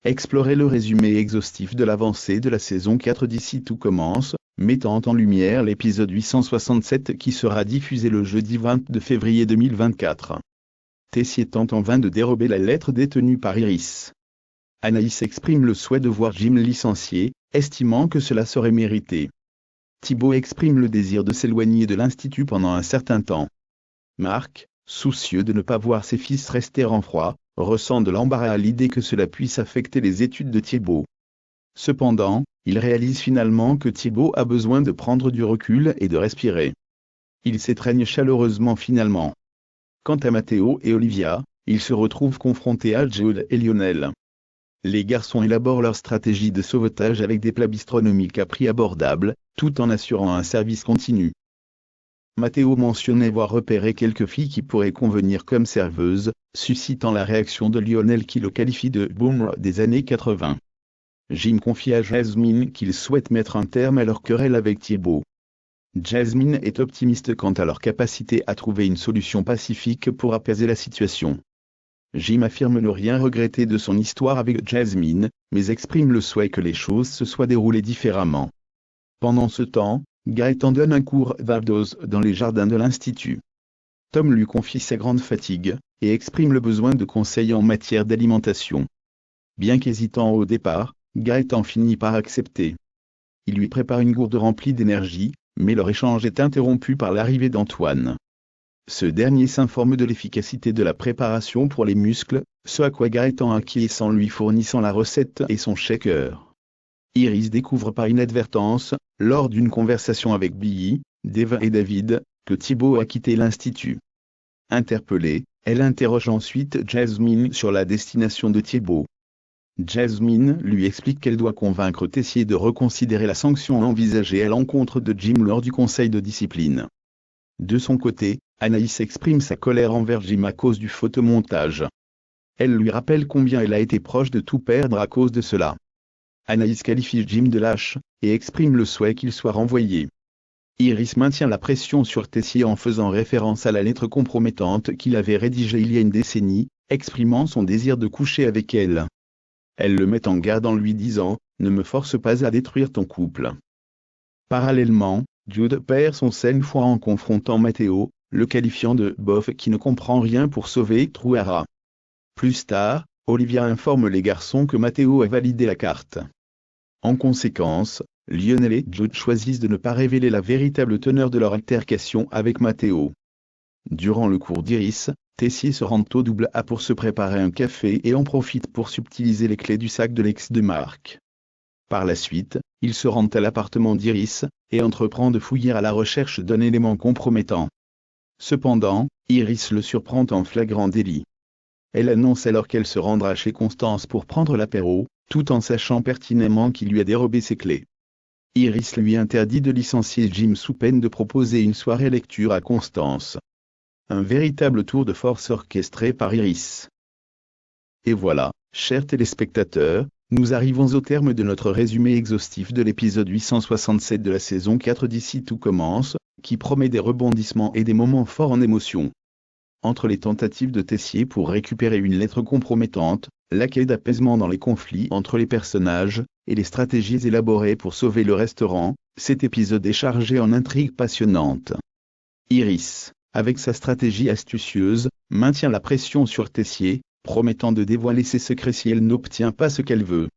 Explorez le résumé exhaustif de l'avancée de la saison 4 d'ici tout commence, mettant en lumière l'épisode 867 qui sera diffusé le jeudi 22 février 2024. Tessier tente en vain de dérober la lettre détenue par Iris. Anaïs exprime le souhait de voir Jim licencié, estimant que cela serait mérité. Thibaut exprime le désir de s'éloigner de l'Institut pendant un certain temps. Marc, soucieux de ne pas voir ses fils rester en froid, ressent de l'embarras à l'idée que cela puisse affecter les études de Thibaut. Cependant, il réalise finalement que Thibaut a besoin de prendre du recul et de respirer. Ils s'étreignent chaleureusement finalement. Quant à Matteo et Olivia, ils se retrouvent confrontés à Jude et Lionel. Les garçons élaborent leur stratégie de sauvetage avec des plats bistronomiques à prix abordable, tout en assurant un service continu. Matteo mentionnait avoir repéré quelques filles qui pourraient convenir comme serveuses, suscitant la réaction de Lionel qui le qualifie de « boomer » des années 80. Jim confie à Jasmine qu'il souhaite mettre un terme à leur querelle avec Thibaut. Jasmine est optimiste quant à leur capacité à trouver une solution pacifique pour apaiser la situation. Jim affirme ne rien regretter de son histoire avec Jasmine, mais exprime le souhait que les choses se soient déroulées différemment. Pendant ce temps, Gaëtan donne un cours d'abdos dans les jardins de l'Institut. Tom lui confie sa grande fatigue, et exprime le besoin de conseils en matière d'alimentation. Bien qu'hésitant au départ, Gaëtan finit par accepter. Il lui prépare une gourde remplie d'énergie, mais leur échange est interrompu par l'arrivée d'Antoine. Ce dernier s'informe de l'efficacité de la préparation pour les muscles, ce à quoi Gaëtan acquiesce en lui fournissant la recette et son shaker. Iris découvre par inadvertance, lors d'une conversation avec Billy, Dave et David, que Thibaut a quitté l'Institut. Interpellée, elle interroge ensuite Jasmine sur la destination de Thibaut. Jasmine lui explique qu'elle doit convaincre Tessier de reconsidérer la sanction envisagée à l'encontre de Jim lors du conseil de discipline. De son côté, Anaïs exprime sa colère envers Jim à cause du photomontage. Elle lui rappelle combien elle a été proche de tout perdre à cause de cela. Anaïs qualifie Jim de lâche, et exprime le souhait qu'il soit renvoyé. Iris maintient la pression sur Tessier en faisant référence à la lettre compromettante qu'il avait rédigée il y a une décennie, exprimant son désir de coucher avec elle. Elle le met en garde en lui disant « Ne me force pas à détruire ton couple ». Parallèlement, Jude perd son sang-froid en confrontant Matteo, le qualifiant de « bof qui ne comprend rien pour sauver Truara ». Plus tard, Olivia informe les garçons que Matteo a validé la carte. En conséquence, Lionel et Jude choisissent de ne pas révéler la véritable teneur de leur altercation avec Matteo. Durant le cours d'Iris, Tessier se rend au double A pour se préparer un café et en profite pour subtiliser les clés du sac de l'ex de Marc. Par la suite, il se rend à l'appartement d'Iris, et entreprend de fouiller à la recherche d'un élément compromettant. Cependant, Iris le surprend en flagrant délit. Elle annonce alors qu'elle se rendra chez Constance pour prendre l'apéro, tout en sachant pertinemment qu'il lui a dérobé ses clés. Iris lui interdit de licencier Jim sous peine de proposer une soirée lecture à Constance. Un véritable tour de force orchestré par Iris. Et voilà, chers téléspectateurs, nous arrivons au terme de notre résumé exhaustif de l'épisode 867 de la saison 4 d'ici tout commence, qui promet des rebondissements et des moments forts en émotion. Entre les tentatives de Tessier pour récupérer une lettre compromettante, la quête d'apaisement dans les conflits entre les personnages, et les stratégies élaborées pour sauver le restaurant, cet épisode est chargé en intrigues passionnantes. Iris, avec sa stratégie astucieuse, maintient la pression sur Tessier, promettant de dévoiler ses secrets si elle n'obtient pas ce qu'elle veut.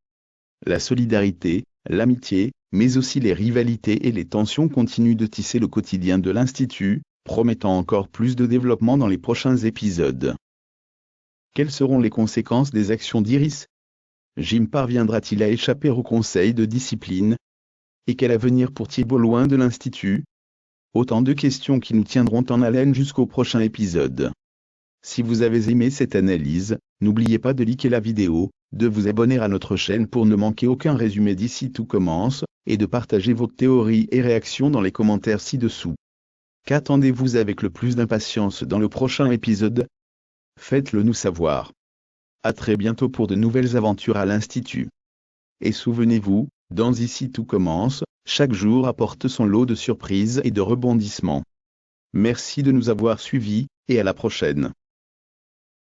La solidarité, l'amitié, mais aussi les rivalités et les tensions continuent de tisser le quotidien de l'Institut, promettant encore plus de développement dans les prochains épisodes. Quelles seront les conséquences des actions d'Iris? Jim parviendra-t-il à échapper au conseil de discipline? Et quel avenir pour Thibaut loin de l'Institut? Autant de questions qui nous tiendront en haleine jusqu'au prochain épisode. Si vous avez aimé cette analyse, n'oubliez pas de liker la vidéo, de vous abonner à notre chaîne pour ne manquer aucun résumé d'ici tout commence, et de partager vos théories et réactions dans les commentaires ci-dessous. Qu'attendez-vous avec le plus d'impatience dans le prochain épisode? Faites-le nous savoir. À très bientôt pour de nouvelles aventures à l'Institut. Et souvenez-vous, dans Ici tout commence, chaque jour apporte son lot de surprises et de rebondissements. Merci de nous avoir suivis, et à la prochaine.